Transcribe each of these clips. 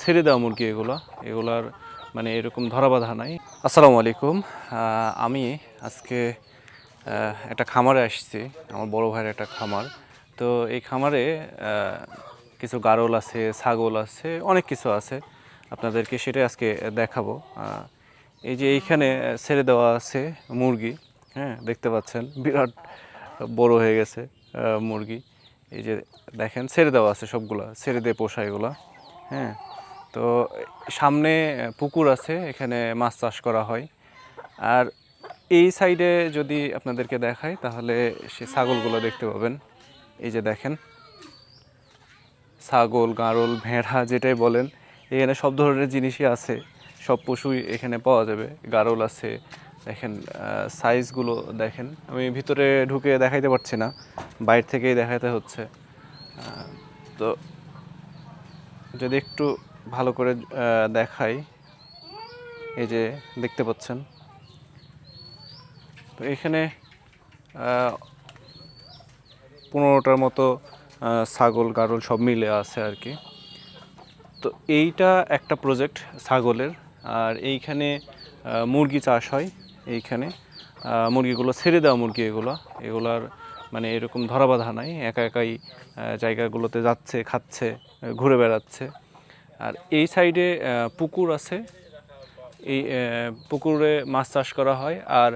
ছেড়ে দেওয়া মুরগি এগুলার মানে এরকম ধরা বাঁধা নাই। আসসালামু আলাইকুম। আমি আজকে একটা খামারে আসছি, আমার বড় ভাইয়ের একটা খামার। তো এই খামারে কিছু গারল আছে, ছাগল আছে, অনেক কিছু আছে। আপনাদেরকে সেটাই আজকে দেখাবো। এই যে এইখানে ছেড়ে দেওয়া আছে মুরগি, হ্যাঁ দেখতে পাচ্ছেন বিরাট বড় হয়ে গেছে মুরগি। এই যে দেখেন ছেড়ে দেওয়া আছে, সবগুলা ছেড়ে দিয়ে পোষা এগুলা। হ্যাঁ, তো সামনে পুকুর আছে, এখানে মাছ চাষ করা হয়। আর এই সাইডে যদি আপনাদেরকে দেখাই তাহলে সে ছাগলগুলো দেখতে পাবেন। এই যে দেখেন ছাগল, গাড়ল, ভেড়া যেটাই বলেন, এখানে সব ধরনের জিনিসই আছে, সব পশুই এখানে পাওয়া যাবে। গাড়ল আছে, দেখেন সাইজগুলো দেখেন। আমি ভিতরে ঢুকে দেখাইতে পারছি না, বাইরে থেকেই দেখাতে হচ্ছে। তো যদি একটু ভালো করে দেখাই, এই যে দেখতে পাচ্ছেন, তো এখানে 15টার মতো ছাগল গাড়ল সব মিলে আছে আর কি। তো এইটা একটা প্রজেক্ট ছাগলের। আর এইখানে মুরগি চাষ হয়। এইখানে মুরগিগুলো ছেড়ে দেওয়া মুরগি এগুলার মানে এরকম ধরা বাঁধা নাই, একা একাই জায়গাগুলোতে যাচ্ছে, খাচ্ছে, ঘুরে বেড়াচ্ছে। আর এই সাইডে পুকুর আছে, এই পুকুরে মাছ চাষ করা হয়। আর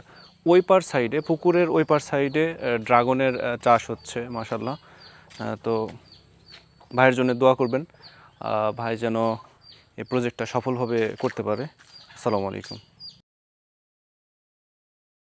ওই পার সাইডে, পুকুরের ওই পার সাইডে ড্রাগনের চাষ হচ্ছে মাশাল্লাহ। তো ভাইয়ের জন্য দোয়া করবেন, ভাই যেন এই প্রজেক্টটা সফলভাবে করতে পারে। আসসালামু আলাইকুম।